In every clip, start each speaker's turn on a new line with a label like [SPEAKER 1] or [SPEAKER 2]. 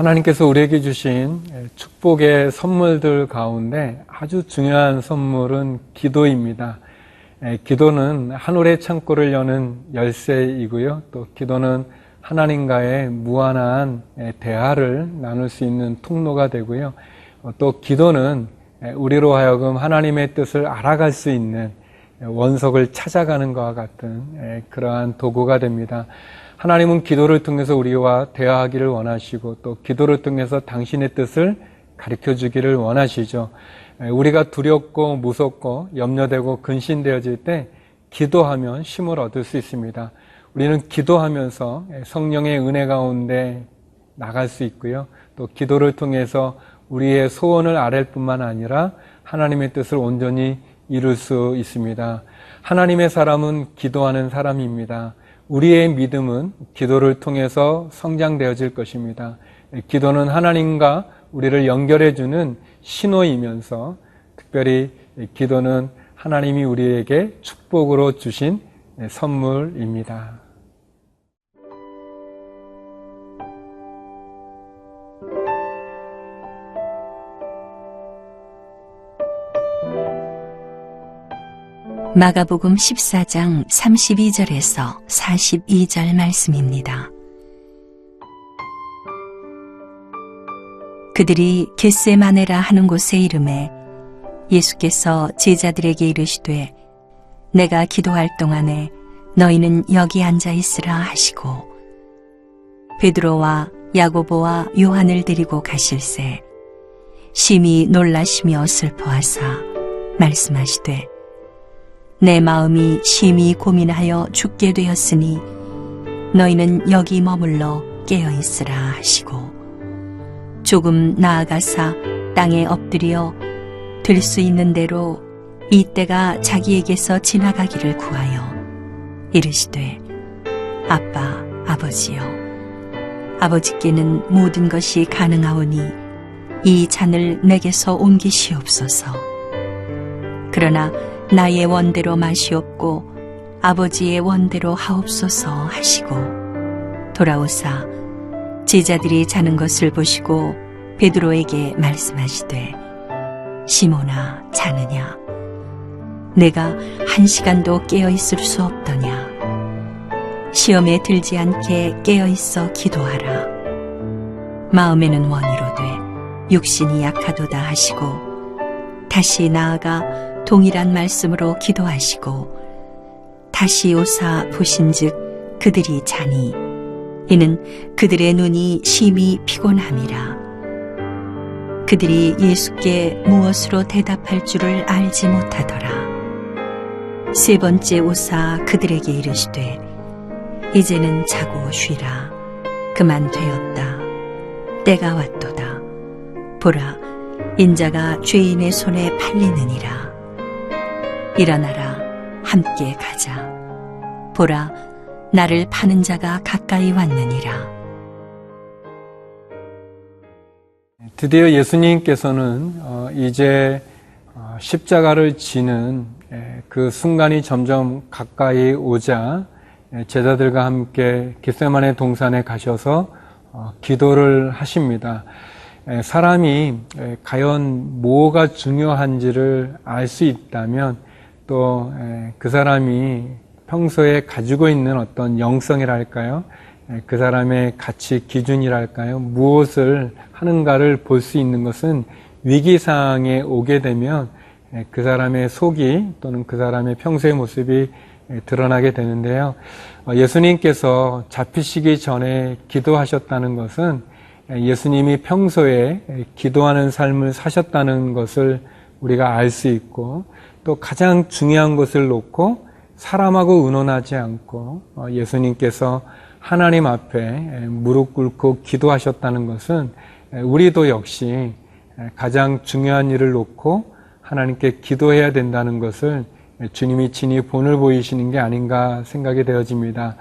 [SPEAKER 1] 하나님께서 우리에게 주신 축복의 선물들 가운데 아주 중요한 선물은 기도입니다. 기도는 하늘의 창고를 여는 열쇠이고요. 또 기도는 하나님과의 무한한 대화를 나눌 수 있는 통로가 되고요. 또 기도는 우리로 하여금 하나님의 뜻을 알아갈 수 있는 원석을 찾아가는 것과 같은 그러한 도구가 됩니다. 하나님은 기도를 통해서 우리와 대화하기를 원하시고 또 기도를 통해서 당신의 뜻을 가르쳐주기를 원하시죠. 우리가 두렵고 무섭고 염려되고 근심되어질 때 기도하면 힘을 얻을 수 있습니다. 우리는 기도하면서 성령의 은혜 가운데 나갈 수 있고요. 또 기도를 통해서 우리의 소원을 아랠 뿐만 아니라 하나님의 뜻을 온전히 이룰 수 있습니다. 하나님의 사람은 기도하는 사람입니다. 우리의 믿음은 기도를 통해서 성장되어질 것입니다. 기도는 하나님과 우리를 연결해주는 신호이면서 특별히 기도는 하나님이 우리에게 축복으로 주신 선물입니다.
[SPEAKER 2] 마가복음 14장 32절에서 42절 말씀입니다. 그들이 겟세마네라 하는 곳에 이르매 예수께서 제자들에게 이르시되 내가 기도할 동안에 너희는 여기 앉아 있으라 하시고 베드로와 야고보와 요한을 데리고 가실새 심히 놀라시며 슬퍼하사 말씀하시되 내 마음이 심히 고민하여 죽게 되었으니 너희는 여기 머물러 깨어있으라 하시고 조금 나아가사 땅에 엎드려 될 수 있는 대로 이 때가 자기에게서 지나가기를 구하여 이르시되 아빠 아버지여 아버지께는 모든 것이 가능하오니 이 잔을 내게서 옮기시옵소서. 그러나 나의 원대로 마시옵고 아버지의 원대로 하옵소서 하시고 돌아오사 제자들이 자는 것을 보시고 베드로에게 말씀하시되 시몬아 자느냐 내가 1시간도 깨어있을 수 없더냐 시험에 들지 않게 깨어있어 기도하라. 마음에는 원이로되 육신이 약하도다 하시고 다시 나아가 동일한 말씀으로 기도하시고 다시 오사 보신즉 그들이 자니 이는 그들의 눈이 심히 피곤함이라. 그들이 예수께 무엇으로 대답할 줄을 알지 못하더라. 세 번째 오사 그들에게 이르시되 이제는 자고 쉬라. 그만 되었다. 때가 왔도다. 보라 인자가 죄인의 손에 팔리느니라. 일어나라 함께 가자. 보라 나를 파는 자가 가까이 왔느니라.
[SPEAKER 1] 드디어 예수님께서는 이제 십자가를 지는 그 순간이 점점 가까이 오자 제자들과 함께 겟세마네 동산에 가셔서 기도를 하십니다. 사람이 과연 뭐가 중요한지를 알 수 있다면 또 그 사람이 평소에 가지고 있는 어떤 영성이랄까요? 그 사람의 가치 기준이랄까요? 무엇을 하는가를 볼 수 있는 것은 위기상황에 오게 되면 그 사람의 속이 또는 그 사람의 평소의 모습이 드러나게 되는데요. 예수님께서 잡히시기 전에 기도하셨다는 것은 예수님이 평소에 기도하는 삶을 사셨다는 것을 우리가 알 수 있고 또 가장 중요한 것을 놓고 사람하고 의논하지 않고 예수님께서 하나님 앞에 무릎 꿇고 기도하셨다는 것은 우리도 역시 가장 중요한 일을 놓고 하나님께 기도해야 된다는 것을 주님이 친히 본을 보이시는 게 아닌가 생각이 되어집니다.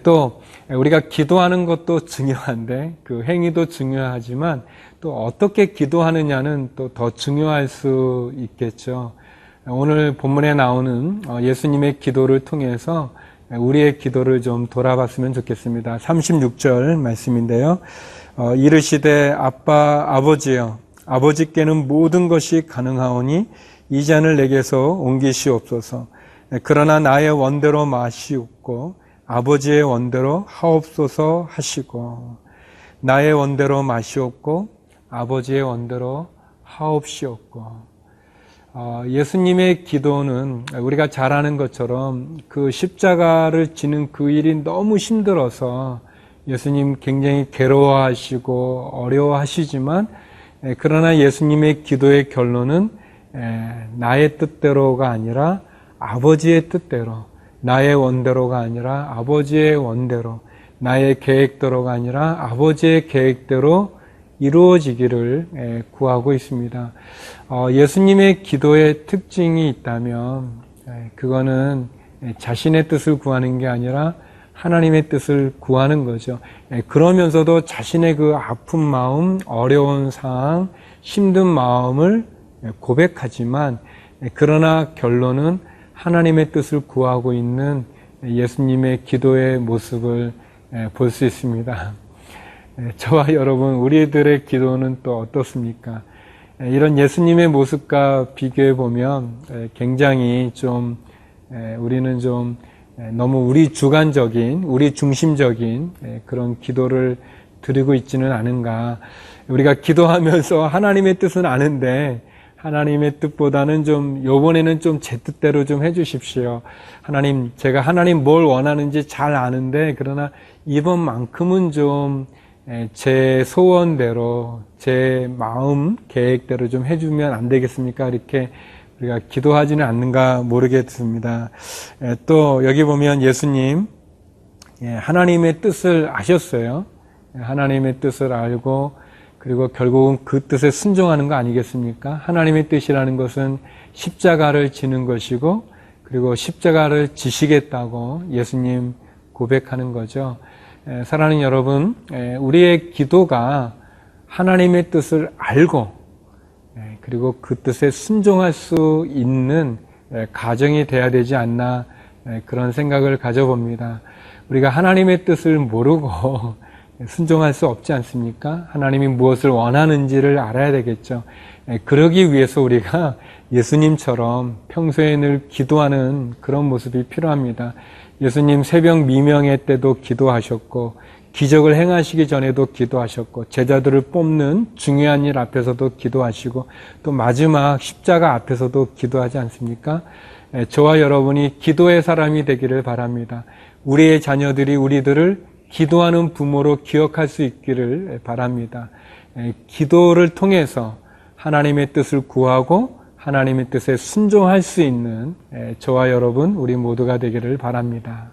[SPEAKER 1] 또 우리가 기도하는 것도 중요한데 그 행위도 중요하지만 또 어떻게 기도하느냐는 또 더 중요할 수 있겠죠. 오늘 본문에 나오는 예수님의 기도를 통해서 우리의 기도를 좀 돌아봤으면 좋겠습니다. 36절 말씀인데요. 이르시되 아버지여 아버지께는 모든 것이 가능하오니 이 잔을 내게서 옮기시옵소서. 그러나 나의 원대로 마시옵고 아버지의 원대로 하옵소서 하시고 나의 원대로 마시옵고 아버지의 원대로 하옵시옵고. 예수님의 기도는 우리가 잘 아는 것처럼 그 십자가를 지는 그 일이 너무 힘들어서 예수님 굉장히 괴로워하시고 어려워하시지만 그러나 예수님의 기도의 결론은 나의 뜻대로가 아니라 아버지의 뜻대로, 나의 원대로가 아니라 아버지의 원대로, 나의 계획대로가 아니라 아버지의 계획대로 이루어지기를 구하고 있습니다. 예수님의 기도의 특징이 있다면 그거는 자신의 뜻을 구하는 게 아니라 하나님의 뜻을 구하는 거죠. 그러면서도 자신의 그 아픈 마음, 어려운 상황, 힘든 마음을 고백하지만 그러나 결론은 하나님의 뜻을 구하고 있는 예수님의 기도의 모습을 볼 수 있습니다. 저와 여러분, 우리들의 기도는 또 어떻습니까? 이런 예수님의 모습과 비교해 보면 굉장히 좀 우리는 좀 너무 우리 주관적인, 우리 중심적인 그런 기도를 드리고 있지는 않은가. 우리가 기도하면서 하나님의 뜻은 아는데 하나님의 뜻보다는 좀 요번에는 좀 제 뜻대로 좀 해주십시오. 하나님, 제가 하나님 뭘 원하는지 잘 아는데 그러나 이번만큼은 좀 제 소원대로 제 마음 계획대로 좀 해주면 안 되겠습니까? 이렇게 우리가 기도하지는 않는가 모르겠습니다. 또 여기 보면 예수님 하나님의 뜻을 아셨어요. 하나님의 뜻을 알고 그리고 결국은 그 뜻에 순종하는 거 아니겠습니까? 하나님의 뜻이라는 것은 십자가를 지는 것이고 그리고 십자가를 지시겠다고 예수님 고백하는 거죠. 사랑하는 여러분, 우리의 기도가 하나님의 뜻을 알고 그리고 그 뜻에 순종할 수 있는 가정이 돼야 되지 않나 그런 생각을 가져봅니다. 우리가 하나님의 뜻을 모르고 순종할 수 없지 않습니까? 하나님이 무엇을 원하는지를 알아야 되겠죠. 그러기 위해서 우리가 예수님처럼 평소에 늘 기도하는 그런 모습이 필요합니다. 예수님 새벽 미명회 때도 기도하셨고 기적을 행하시기 전에도 기도하셨고 제자들을 뽑는 중요한 일 앞에서도 기도하시고 또 마지막 십자가 앞에서도 기도하지 않습니까? 저와 여러분이 기도의 사람이 되기를 바랍니다. 우리의 자녀들이 우리들을 기도하는 부모로 기억할 수 있기를 바랍니다. 기도를 통해서 하나님의 뜻을 구하고 하나님의 뜻에 순종할 수 있는 저와 여러분 우리 모두가 되기를 바랍니다.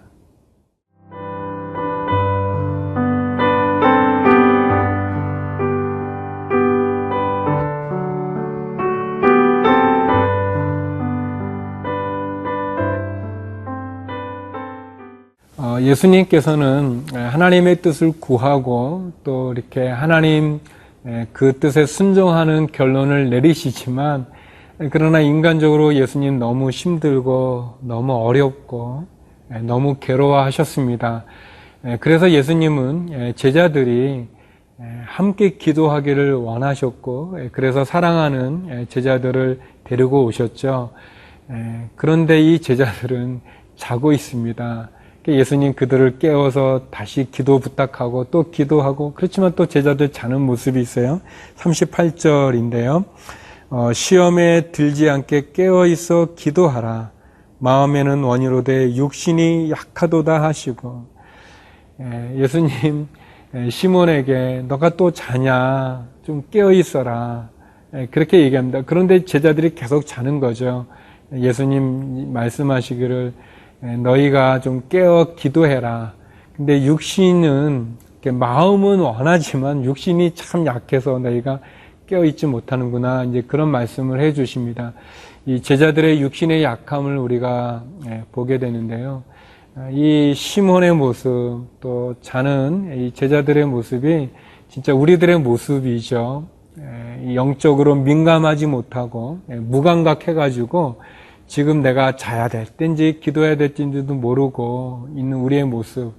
[SPEAKER 1] 예수님께서는 하나님의 뜻을 구하고 또 이렇게 하나님 그 뜻에 순종하는 결론을 내리시지만 그러나 인간적으로 예수님 너무 힘들고 너무 어렵고 너무 괴로워하셨습니다. 그래서 예수님은 제자들이 함께 기도하기를 원하셨고 그래서 사랑하는 제자들을 데리고 오셨죠. 그런데 이 제자들은 자고 있습니다. 예수님 그들을 깨워서 다시 기도 부탁하고 또 기도하고 그렇지만 또 제자들 자는 모습이 있어요. 38절인데요. 시험에 들지 않게 깨어있어 기도하라. 마음에는 원이로되 육신이 약하도다 하시고 예수님 시몬에게 너가 또 자냐 좀 깨어있어라. 그렇게 얘기합니다. 그런데 제자들이 계속 자는 거죠. 예수님 말씀하시기를 너희가 좀 깨어 기도해라. 근데 육신은 마음은 원하지만 육신이 참 약해서 너희가 깨어 있지 못하는구나. 이제 그런 말씀을 해 주십니다. 이 제자들의 육신의 약함을 우리가 보게 되는데요. 이 시몬의 모습, 또 자는 이 제자들의 모습이 진짜 우리들의 모습이죠. 영적으로 민감하지 못하고 무감각해가지고 지금 내가 자야 될 때인지 기도해야 될 때인지도 모르고 있는 우리의 모습,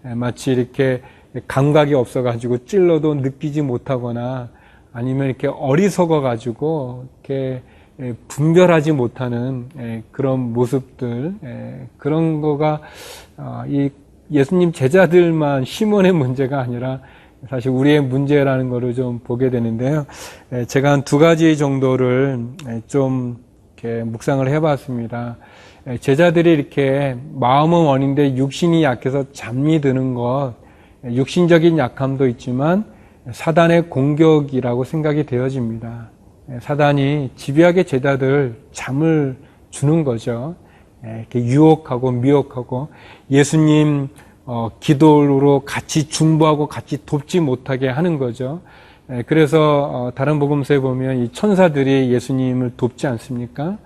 [SPEAKER 1] 마치 이렇게 감각이 없어가지고 찔러도 느끼지 못하거나 아니면 이렇게 어리석어가지고 이렇게 분별하지 못하는 그런 모습들, 그런 거가 이 예수님 제자들만 시몬의 문제가 아니라 사실 우리의 문제라는 거를 좀 보게 되는데요. 제가 한 2가지 정도를 좀 이렇게 묵상을 해봤습니다. 제자들이 이렇게 마음은 원인데 육신이 약해서 잠이 드는 것, 육신적인 약함도 있지만 사단의 공격이라고 생각이 되어집니다. 사단이 집요하게 제자들 잠을 주는 거죠. 이렇게 유혹하고 미혹하고 예수님 기도로 같이 중보하고 같이 돕지 못하게 하는 거죠. 그래서 다른 복음서에 보면 이 천사들이 예수님을 돕지 않습니까?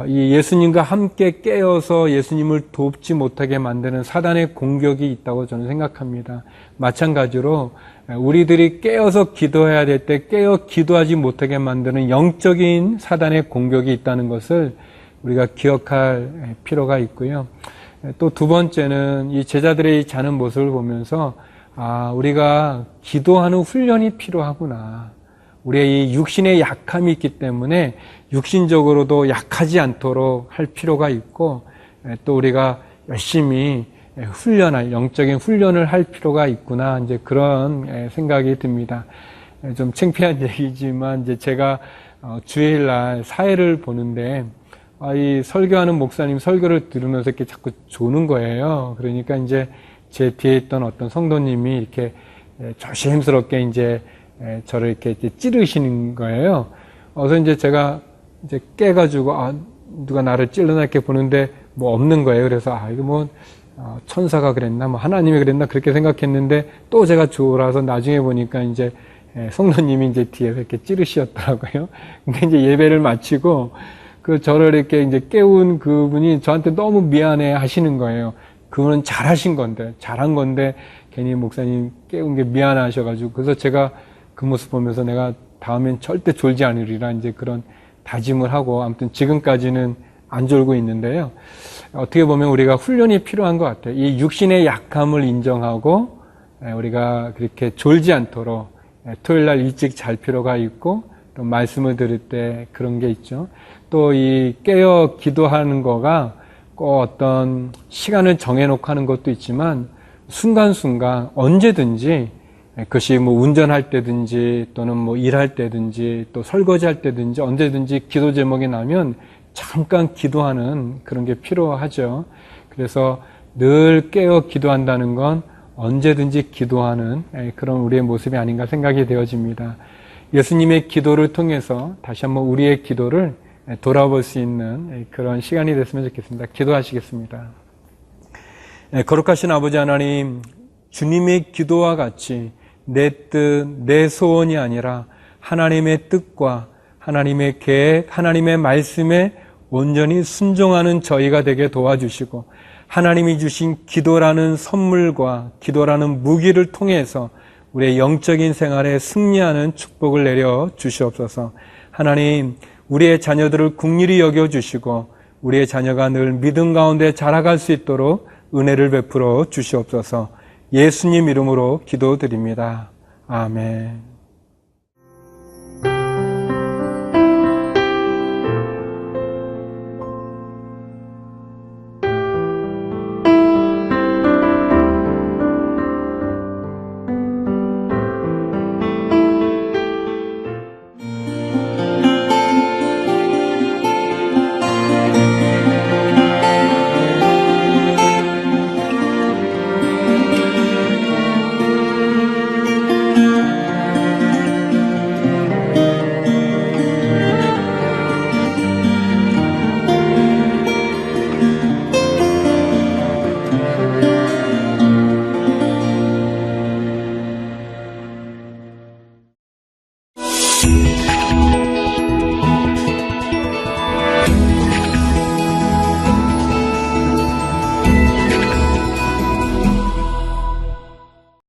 [SPEAKER 1] 이 예수님과 함께 깨어서 예수님을 돕지 못하게 만드는 사단의 공격이 있다고 저는 생각합니다. 마찬가지로 우리들이 깨어서 기도해야 될 때 깨어 기도하지 못하게 만드는 영적인 사단의 공격이 있다는 것을 우리가 기억할 필요가 있고요. 또 2번째는 이 제자들의 자는 모습을 보면서 우리가 기도하는 훈련이 필요하구나. 우리의 이 육신의 약함이 있기 때문에 육신적으로도 약하지 않도록 할 필요가 있고 또 우리가 열심히 훈련할, 영적인 훈련을 할 필요가 있구나. 이제 그런 생각이 듭니다. 좀 창피한 얘기지만 이제 제가 주일날 사회를 보는데 이 설교하는 목사님 설교를 들으면서 이렇게 자꾸 조는 거예요. 그러니까 이제 제 뒤에 있던 어떤 성도님이 이렇게 조심스럽게 이제 저를 이렇게 찌르시는 거예요. 그래서 이제 제가 이제 깨가지고 누가 나를 찔러나 이렇게 보는데 뭐 없는 거예요. 그래서 이거 뭐 천사가 그랬나 뭐 하나님이 그랬나 그렇게 생각했는데 또 제가 졸아서 나중에 보니까 이제 성도님이 이제 뒤에서 이렇게 찌르시었더라고요. 근데 이제 예배를 마치고 저를 이렇게 이제 깨운 그분이 저한테 너무 미안해 하시는 거예요. 그분은 잘하신 건데, 잘한 건데, 괜히 목사님 깨운 게 미안하셔가지고, 그래서 제가 그 모습 보면서 내가 다음엔 절대 졸지 않으리라 이제 그런 다짐을 하고, 아무튼 지금까지는 안 졸고 있는데요. 어떻게 보면 우리가 훈련이 필요한 것 같아요. 이 육신의 약함을 인정하고, 우리가 그렇게 졸지 않도록 토요일 날 일찍 잘 필요가 있고, 또 말씀을 들을 때 그런 게 있죠. 또 이 깨어 기도하는 거가 꼭 어떤 시간을 정해놓고 하는 것도 있지만 순간순간 언제든지 그것이 뭐 운전할 때든지 또는 뭐 일할 때든지 또 설거지할 때든지 언제든지 기도 제목이 나면 잠깐 기도하는 그런 게 필요하죠. 그래서 늘 깨어 기도한다는 건 언제든지 기도하는 그런 우리의 모습이 아닌가 생각이 되어집니다. 예수님의 기도를 통해서 다시 한번 우리의 기도를 돌아볼 수 있는 그런 시간이 됐으면 좋겠습니다. 기도하시겠습니다. 거룩하신 아버지 하나님, 주님의 기도와 같이 내 뜻, 내 소원이 아니라 하나님의 뜻과 하나님의 계획, 하나님의 말씀에 온전히 순종하는 저희가 되게 도와주시고 하나님이 주신 기도라는 선물과 기도라는 무기를 통해서 우리의 영적인 생활에 승리하는 축복을 내려 주시옵소서. 하나님, 우리의 자녀들을 긍휼히 여겨주시고 우리의 자녀가 늘 믿음 가운데 자라갈 수 있도록 은혜를 베풀어 주시옵소서. 예수님 이름으로 기도드립니다. 아멘.